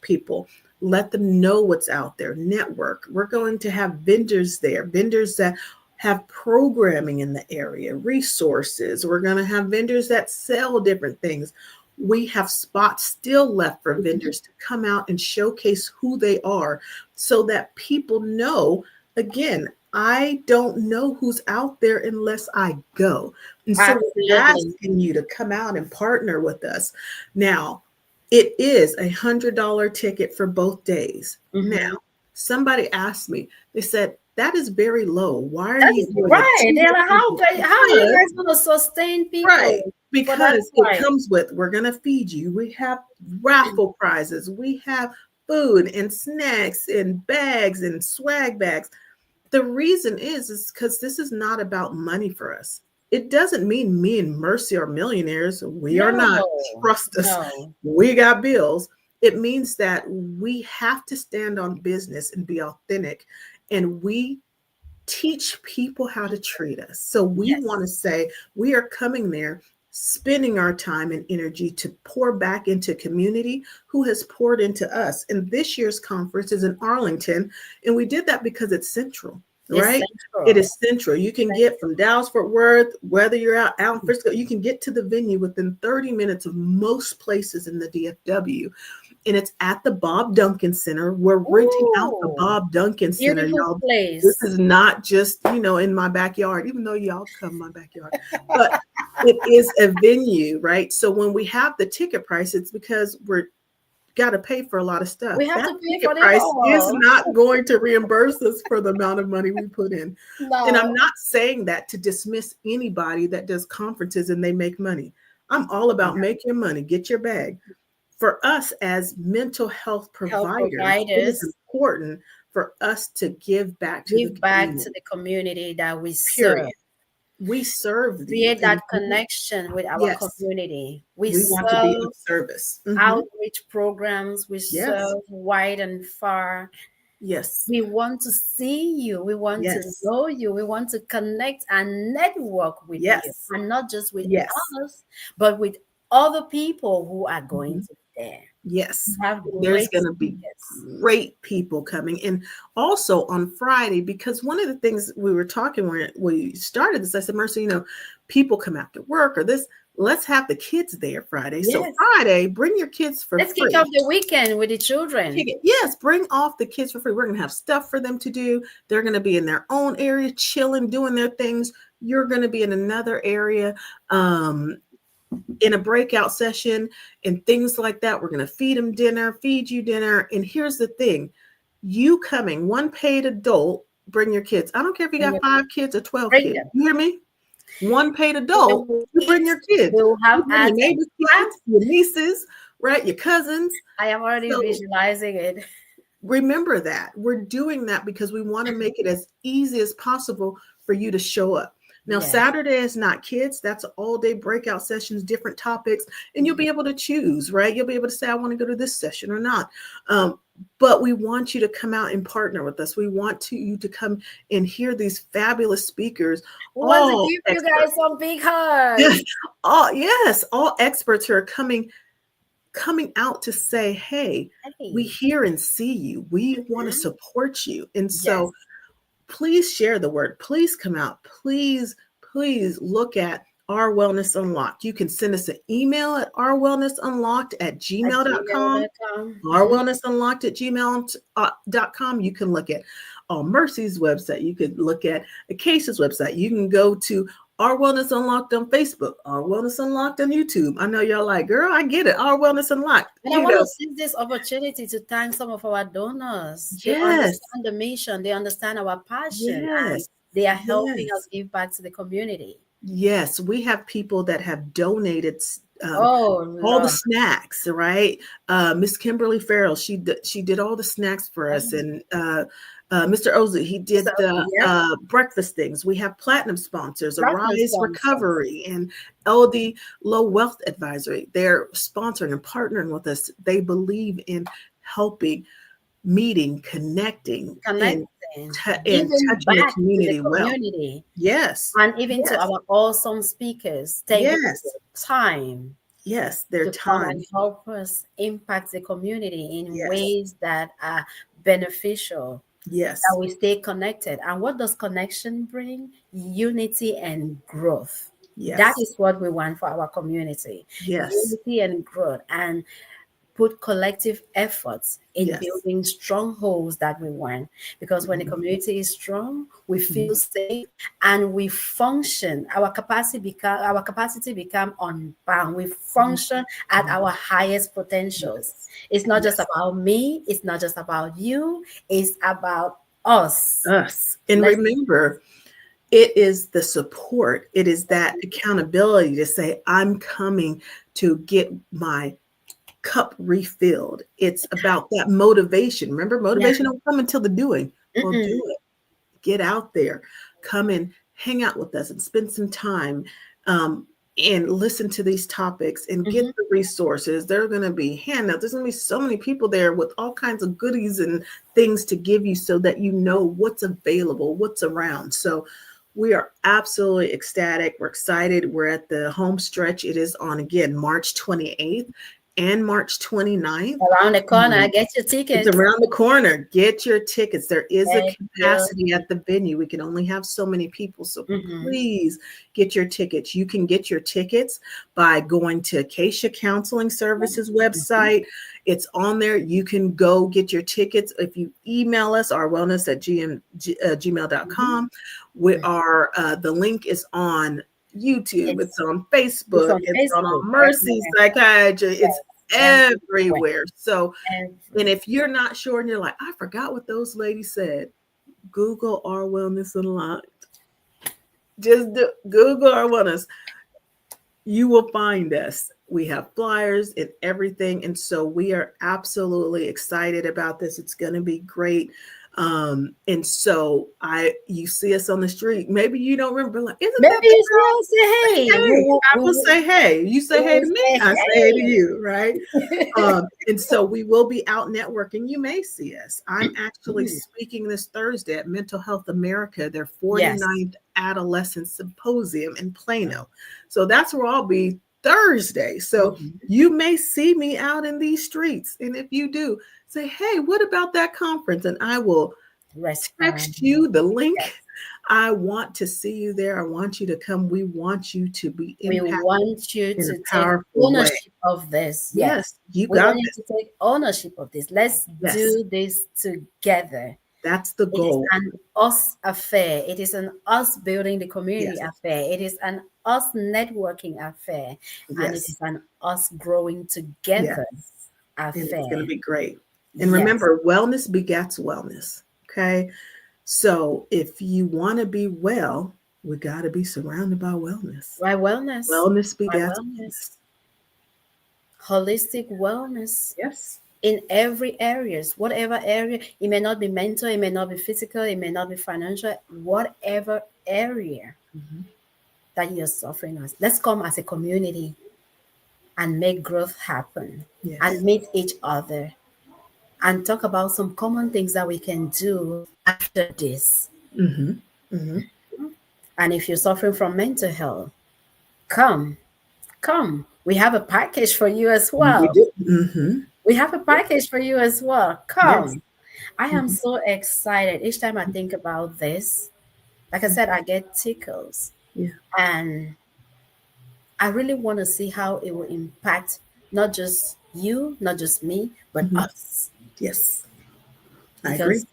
people. Let them know what's out there, network. We're going to have vendors there, vendors that have programming in the area, resources. We're going to have vendors that sell different things. We have spots still left for vendors to come out and showcase who they are so that people know, again, I don't know who's out there unless I go. And so we're asking you to come out and partner with us. Now, it is $100 ticket for both days. Now, somebody asked me, they said, that is very low. Why are you doing it? They're like, how are you guys going to sustain people? Right. Because it comes with, we're going to feed you. We have raffle prizes. We have food and snacks and bags and swag bags. The reason is because this is not about money for us. It doesn't mean me and Mercy are millionaires. We are not. Trust us. No. We got bills. It means that we have to stand on business and be authentic. And we teach people how to treat us. So we want to say we are coming there, spending our time and energy to pour back into community who has poured into us. And this year's conference is in Arlington. And we did that because it's central. Right? It is central. You can get from Dallas, Fort Worth, whether you're out in Frisco, you can get to the venue within 30 minutes of most places in the DFW. And it's at the Bob Duncan Center. We're renting out the Bob Duncan Center, y'all. Place. This is not just, in my backyard, even though y'all come in my backyard, but it is a venue, right? So when we have the ticket price, it's because we're got to pay for a lot of stuff. We have to pay for the price is not going to reimburse us for the amount of money we put in. No. And I'm not saying that to dismiss anybody that does conferences and they make money. I'm all about make your money, get your bag. for us as mental health Health providers, it is providers important for us to give back to the give back to community, the community that we serve. period. We serve these. Create that connection with our Yes, community. We we want to be of serve service. outreach programs. We Yes, serve wide and far. yes, We want to see you. We want to yes, know you. We want to connect and network with you. yes, And not just with yes. us, but with other people who are going Mhm. to be there. We Yes, have there's great going to be speakers. great people coming. And also on Friday, because one of the things we were talking when we started this, I said, Mercy, people come after work or this, let's have the kids there Friday. So Yes. Friday, bring your kids for Let's kick free. off the weekend with the children. Yes, bring off the kids for free. We're going to have stuff for them to do. They're going to be in their own area, chilling, doing their things. You're going to be in another area. In a breakout session and things like that. We're going to feed you dinner. And here's the thing, you coming, one paid adult, bring your kids. I don't care if you got 5 kids or 12 Bring kids. them. You hear me? One paid When adult, we you bring eat, your kids. we will You have bring your arts and neighbor's kids, crafts. your nieces, right? Your cousins. I am already So visualizing it. remember that we're doing that because we want to make it as easy as possible for you to show up. Now, Yes. Saturday is not kids. That's all day breakout sessions, different topics, and you'll be able to choose, right? You'll be able to say, I want to go to this session or not. But we want you to come out and partner with us. We want you to come and hear these fabulous speakers. We want to All give you experts. guys some big hugs. All experts who are coming out to say, hey, we Hey. hear and see you. We want to Mhm. support you. And Yes. so please share the word. Please come out. Please look at Our Wellness Unlocked. You can send us an email at ourwellnessunlocked@gmail.com. gmail.com. ourwellnessunlocked@gmail.com. You can look at Mercy's website. You could look at Acacia's website. You can go to Our Wellness Unlocked on Facebook, Our Wellness Unlocked on YouTube. I know y'all like, girl, I get it. Our Wellness Unlocked. And I want to seize this opportunity to thank some of our donors. They Yes, understand the mission, they understand our passion, and yes, they are helping yes. us give back to the community. Yes, we have people that have donated Oh, all the Lord. snacks, right? Miss Kimberly Farrell, she did all the snacks for us, and Mr. Ozy, he did the Yep. breakfast things. We have platinum sponsors, Platinum Arise sponsors. Recovery and LD Low Wealth Advisory. They're sponsoring and partnering with us. They believe in helping, meeting, connecting, and Connecting, and giving touching the back to the community well. community, Yes, and even to yes, our awesome speakers. Thank you for yes, your time yes. Their to come and time. help us impact the community in Yes, ways that are beneficial, that yes, we stay connected. And what does connection bring? Unity and growth. That yes, is what we want for our community. yes, Unity and growth. And put collective efforts in yes. building strongholds that we want. Because when the Mhm, community is strong, we mhm, feel safe and we function. Our capacity become unbound. We mhm, function at mhm. our highest potentials. Yes, It's not just yes. about me. It's not just about you. It's about us. Us. And Let's. remember, it is the support, it is that accountability to say, I'm coming to get my cup refilled. It's about that motivation. Remember, Yeah. motivation don't come until the doing. Well, Mm-mm. do it. Get out there, come and hang out with us and spend some time, and listen to these topics and get Mhm. the resources. There are going to be handouts. There's going to be so many people there with all kinds of goodies and things to give you so that you know what's available, what's around. So we are absolutely ecstatic. We're excited. We're at the home stretch. It is on again March 28th and March 29th. Around the corner, get your It's tickets. around the corner. Get your tickets. There is a Get your. capacity at the venue. We can only have so many people. So Mhm. please get your tickets. You can get your tickets by going to Acacia Counseling Services Mhm. website. It's on there. You can go get your tickets. If you email us, Mhm. ourwellness@gmail.com. We Mhm. are, the link is on YouTube. It's It's on it's Facebook. on It's on Facebook Mercy everywhere. Psychiatry. It's Yes, everywhere. everywhere. So, and Everywhere. if you're not sure and you're like, I forgot what those ladies said, Google Our Wellness Unlocked. Just Google Our Wellness. You will find us. We have flyers and everything. And so we are absolutely excited about this. It's going to be great. And so you see us on the street. Maybe you don't remember, like, isn't Maybe that the you still say, hey. hey? I will say hey. You say hey to me, I say hey to you, right? And so we will be out networking. You may see us. I'm actually speaking this Thursday at Mental Health America, their 49th Adolescent Symposium in Plano. So that's where I'll be Thursday. So you may see me out in these streets. And if you do, say, hey, what about that conference? And I will text you the link. Yes. I want to see you there. I want you to come. We want you to be impacted. We want you to take ownership of this. Yes, we want you to take ownership of this. Let's do this together. That's the goal. It is an us affair. It is an us building the community affair. It is an us networking affair. And it is an us growing together affair. And it's going to be great. And remember, wellness begets wellness. Okay. So if you want to be well, we got to be surrounded by wellness. By wellness. Wellness begets wellness. Holistic wellness. Yes. In every areas, whatever area, it may not be mental, it may not be physical, it may not be financial, whatever area that you're suffering as. Let's come as a community and make growth happen and meet each other and talk about some common things that we can do after this. And if you're suffering from mental health, come. We have a package for you as well. We have a package for you as well. Come. Yes. I am so excited. Each time I think about this, like I said, I get tickles. And I really want to see how it will impact not just you, not just me, but us. Yes. I agree.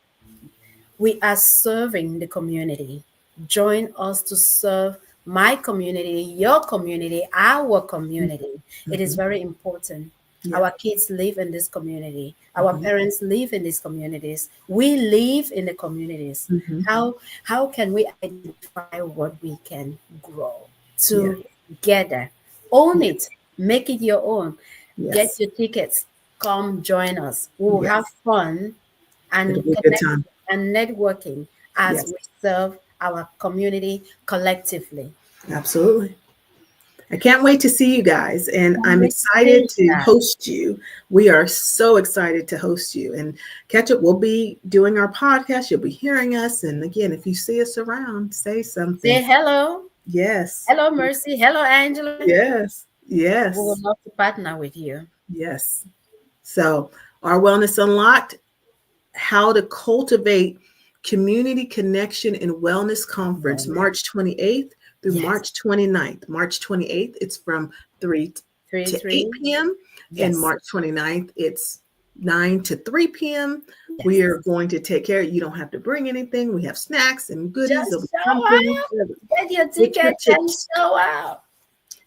We are serving the community. Join us to serve my community, your community, our community. It is very important. Our kids live in this community. Our parents live in these communities. We live in the communities. How can we identify what we can grow together? Own it. Make it your own. Get your tickets. Come join us. We'll have fun and connect and networking as we serve our community collectively. Absolutely. I can't wait to see you guys, and I'm excited to host you. We are so excited to host you. And Catch Up, we'll be doing our podcast. You'll be hearing us. And again, if you see us around, say something. Say hello. Yes. Hello, Mercy. Hello, Angela. Yes. Yes. We would love to partner with you. Yes. So our Wellness Unlocked, how to cultivate community connection and wellness conference, March 28th through March 29th. March 28th, it's from 3 to 8 p.m. And March 29th, it's 9 to 3 p.m. We are going to take care. You don't have to bring anything. We have snacks and goodies. Just show out. Get your ticket and show out.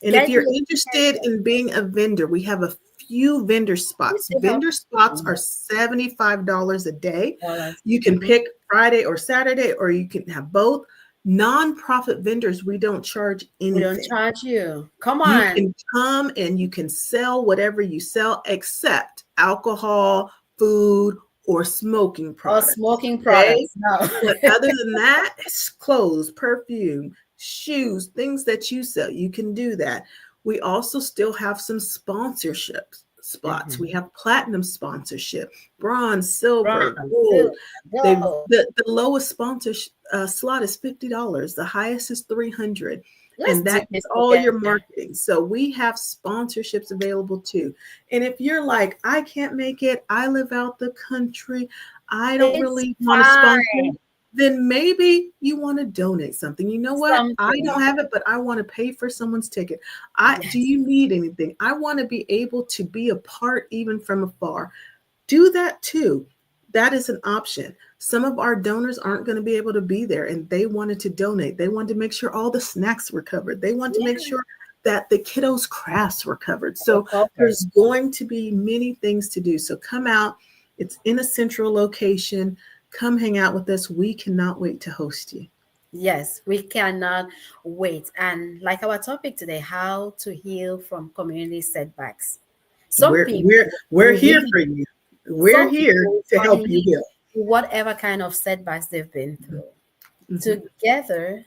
And if you're interested in being a vendor, we have a few vendor spots. Vendor spots are $75 a day. You can pick Friday or Saturday, or you can have both. Nonprofit vendors, we don't charge anything. We don't charge you. Come on. You can come and you can sell whatever you sell, except alcohol, food, or smoking products. Or smoking products. No. But other than that, it's clothes, perfume, shoes, things that you sell. You can do that. We also still have some sponsorship spots. We have platinum sponsorship, bronze, silver, gold. The lowest sponsor slot is $50. The highest is $300. And that is all your marketing. So we have sponsorships available too. And if you're like, I can't make it, I live out the country, I don't really want to sponsor, then maybe you want to donate something. You know what? I don't have it, but I want to pay for someone's ticket. Do you need anything? I want to be able to be a part even from afar. Do that too. That is an option. Some of our donors aren't going to be able to be there, and they wanted to donate. They wanted to make sure all the snacks were covered. They want to make sure that the kiddos' crafts were covered. So there's going to be many things to do. So come out. It's in a central location. Come hang out with us. We cannot wait to host you. Yes, we cannot wait. And like our topic today, how to heal from community setbacks. Some We're people here need, for you. We're some here people to help find you need heal. whatever kind of setbacks they've been through. Mhm. Together,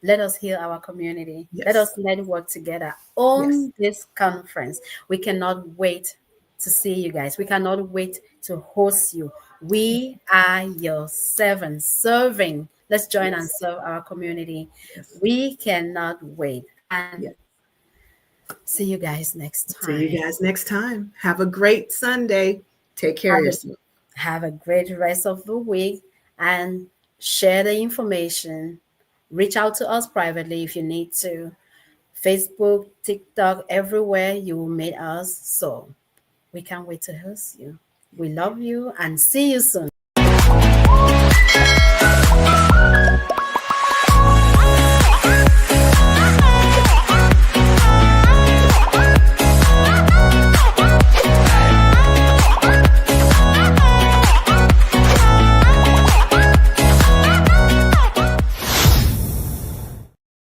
let us heal our community. Let Yes. us network together Yes. on this conference. We cannot wait to see you guys. We cannot wait to host you. We are your servants serving. Let's join and Yes. serve our community. Yes. We cannot wait. And Yes. see you guys next See you time. guys next time. Have a great Sunday. Take care of Have a, yourself. have a great rest of the week and share the information. Reach out to us privately if you need to. Facebook, TikTok, everywhere you will meet us. So we can't wait to host you. We love you and see you soon.